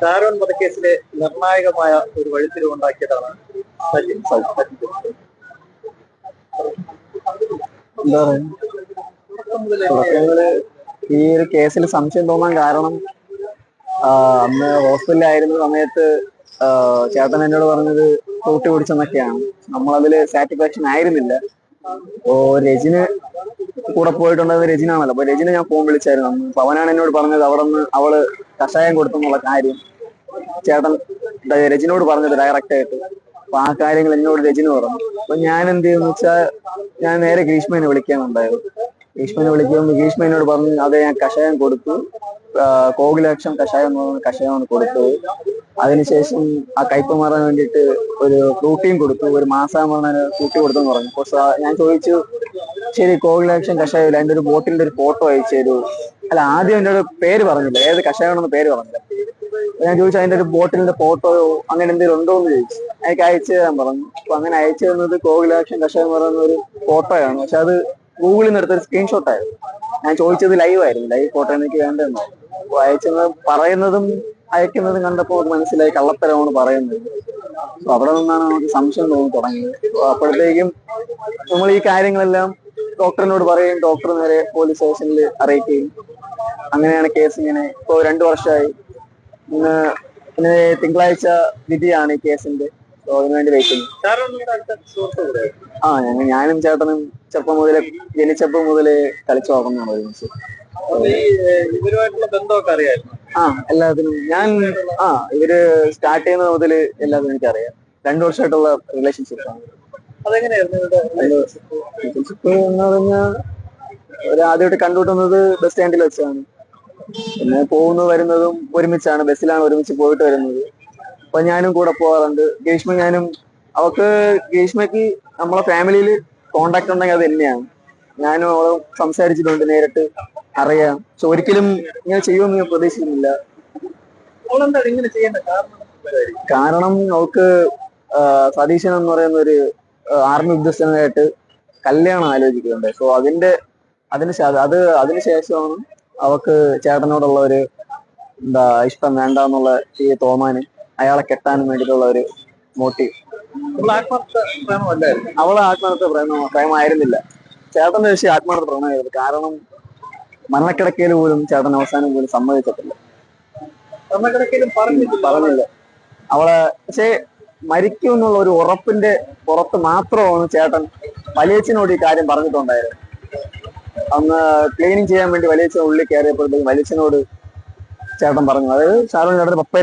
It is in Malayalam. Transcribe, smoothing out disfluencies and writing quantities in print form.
ഷാരോൺ വധക്കേസിലെ നിർണായകമായ ഒരു വഴിത്തിരിവുണ്ടാക്കിയതാണ് സജിൻ. എന്താ പറയുക, ഈ ഒരു കേസിൽ സംശയം തോന്നാൻ കാരണം അന്ന് ഹോസ്പിറ്റലിലായിരുന്ന സമയത്ത് ചേട്ടൻ എന്നോട് പറഞ്ഞത് കൂട്ടി പിടിച്ചെന്നൊക്കെയാണ്. നമ്മളതില് സാറ്റിസ്ഫാക്ഷൻ ആയിരുന്നില്ല. അപ്പോ രജിന് കൂടെ പോയിട്ടുണ്ടത് രജിനാണല്ലോ. അപ്പൊ രജിനെ ഞാൻ ഫോൺ വിളിച്ചായിരുന്നു അന്ന്. അപ്പൊ അവനാണ് എന്നോട് പറഞ്ഞത് അവിടെ നിന്ന് അവള് കഷായം കൊടുത്തെന്നുള്ള കാര്യം ചേട്ടൻ രജിനോട് പറഞ്ഞത് ഡയറക്റ്റ് ആയിട്ട്. അപ്പൊ ആ കാര്യങ്ങൾ എന്നോട് രജിന് പറഞ്ഞു. അപ്പൊ ഞാൻ എന്ത് ചെയ്യുന്ന വെച്ചാൽ ഞാൻ നേരെ ഗ്രീഷ്മേനെ വിളിക്കാനുണ്ടായിരുന്നു. ഗ്രീഷ്മേനെ വിളിക്കുമ്പോൾ ഗ്രീഷ്മ എന്നോട് പറഞ്ഞു അതെ ഞാൻ കഷായം കൊടുത്തു, കോകിലക്ഷം കഷായം എന്ന് പറയുന്ന കഷായമാണ് കൊടുത്തത്. അതിനുശേഷം ആ കയ്പ് മാറാൻ വേണ്ടിയിട്ട് ഒരു പ്രോട്ടീൻ കൊടുത്തു, ഒരു മാസാമറിന് കൂട്ടി കൊടുത്തെന്ന് പറഞ്ഞു. അപ്പോൾ ഞാൻ ചോദിച്ചു ശരി കോകിലക്ഷം കഷായം അതിന്റെ ഒരു ബോട്ടിലിന്റെ ഒരു ഫോട്ടോ അയച്ചു തരൂ. അല്ല ആദ്യം എൻ്റെ ഒരു പേര് പറഞ്ഞില്ല, ഏത് കഷായമാണെന്ന് പേര് പറഞ്ഞില്ല. ഞാൻ ചോദിച്ചു അതിന്റെ ഒരു ബോട്ടിലിന്റെ ഫോട്ടോയോ അങ്ങനെ എന്തെങ്കിലും ഉണ്ടോ എന്ന് ചോദിച്ചു. എനിക്ക് അയച്ചു തരാൻ പറഞ്ഞു. അപ്പൊ അങ്ങനെ അയച്ചു തന്നത് കോകിലാക്ഷൻ കഷായം എന്ന് പറയുന്ന ഒരു ഫോട്ടോയാണ്. പക്ഷെ അത് ഗൂഗിളിൽ നിന്ന് എടുത്തൊരു സ്ക്രീൻഷോട്ട് ആയിരുന്നു. ഞാൻ ചോദിച്ചത് ലൈവ് ആയിരുന്നു, ലൈവ് ഫോട്ടോ എനിക്ക് വേണ്ടതെന്ന്. അപ്പൊ അയച്ചത് പറയുന്നതും അയക്കുന്നതും കണ്ടപ്പോൾ നമുക്ക് മനസ്സിലായി കള്ളത്തരമാണ് പറയുന്നത്. അപ്പൊ അവിടെ നിന്നാണ് നമുക്ക് സംശയം തോന്നി തുടങ്ങിയത്. അപ്പോഴത്തേക്കും നമ്മൾ ഈ കാര്യങ്ങളെല്ലാം ഡോക്ടറിനോട് പറയും, ഡോക്ടർ നേരെ പോലീസ് സ്റ്റേഷനിൽ അറിയിക്കുകയും അങ്ങനെയാണ് കേസ് ഇങ്ങനെ ഇപ്പോ 2 വർഷമായി. ഇന്ന് തിങ്കളാഴ്ച വിധിയാണ് ഈ കേസിന്റെ. സോ അതിനുവേണ്ടി വെയിക്കുന്നു. ഞാനും ചേട്ടനും ചെറുപ്പം മുതലേ ജനിച്ചപ്പോൾ മുതലേ കളിച്ചു നോക്കുന്നതാണ് ഒരുമിച്ച്. ഇവരുമായിട്ടുള്ള ബന്ധമൊക്കെ അറിയായിരുന്നു. എല്ലാത്തിനും ഇവര് സ്റ്റാർട്ട് ചെയ്യുന്നത് മുതൽ എല്ലാത്തിനും എനിക്കറിയാം. 2 വർഷമായിട്ടുള്ള റിലേഷൻഷിപ്പ് ആണ്. അതെങ്ങനെയായിരുന്നു റിലേഷൻഷിപ്പ് എന്ന് പറഞ്ഞാൽ ആദ്യമായിട്ട് കണ്ടുകിട്ടുന്നത് ബസ് സ്റ്റാൻഡിൽ വെച്ചാണ്. പിന്നെ പോകുന്നത് വരുന്നതും ഒരുമിച്ചാണ്, ബസ്സിലാണ് ഒരുമിച്ച് പോയിട്ട് വരുന്നത്. അപ്പൊ ഞാനും കൂടെ പോകാറുണ്ട്. ഗ്രീഷ്മയ്ക്ക് നമ്മളെ ഫാമിലിയിൽ കോണ്ടാക്ട് ഉണ്ടെങ്കിൽ അത് തന്നെയാണ്. ഞാനും അവളും സംസാരിച്ചിട്ടുണ്ട്, നേരിട്ട് അറിയാം. പക്ഷെ ഒരിക്കലും ഇങ്ങനെ ചെയ്യുമെന്ന് ഞാൻ പ്രതീക്ഷിക്കുന്നില്ല. കാരണം അവൾക്ക് സതീശൻ എന്ന് പറയുന്ന ഒരു ആർമി ഉദ്യോഗസ്ഥനായിട്ട് കല്യാണം ആലോചിക്കുന്നുണ്ട്. സോ അതിനുശേഷമാണ് അവക്ക് ചേട്ടനോടുള്ള ഒരു ഇഷ്ടം വേണ്ട എന്നുള്ള ഈ തോന്നാന്, അയാളെ കെട്ടാനും വേണ്ടിയിട്ടുള്ള ഒരു മോട്ടീവ്. അവള് ആത്മാർത്ഥ പ്രേമമായിരുന്നില്ല. ചേട്ടന്റെ വിഷയം ആത്മാർത്ഥ പ്രേമമായിരുന്നു. കാരണം മരണക്കിടക്കയിൽ പോലും ചേട്ടൻ അവസാനം പോലും സമ്മതിച്ചിട്ടില്ല, പറഞ്ഞില്ല അവളെ. പക്ഷെ മരിക്കും എന്നുള്ള ഒരു ഉറപ്പിന്റെ പുറത്ത് മാത്രമാണ് ചേട്ടൻ വലിയച്ഛനോട് ഈ കാര്യം പറഞ്ഞിട്ടുണ്ടായിരുന്നു. അന്ന് ക്ലീനിങ് ചെയ്യാൻ വേണ്ടി വലിയച്ഛൻ ഉള്ളിൽ കയറിയപ്പോഴത്തേക്കും വലിയച്ഛനോട് ചേട്ടൻ പറഞ്ഞു, അതായത് ഷാരോൺ ചേട്ടന്റെ പപ്പ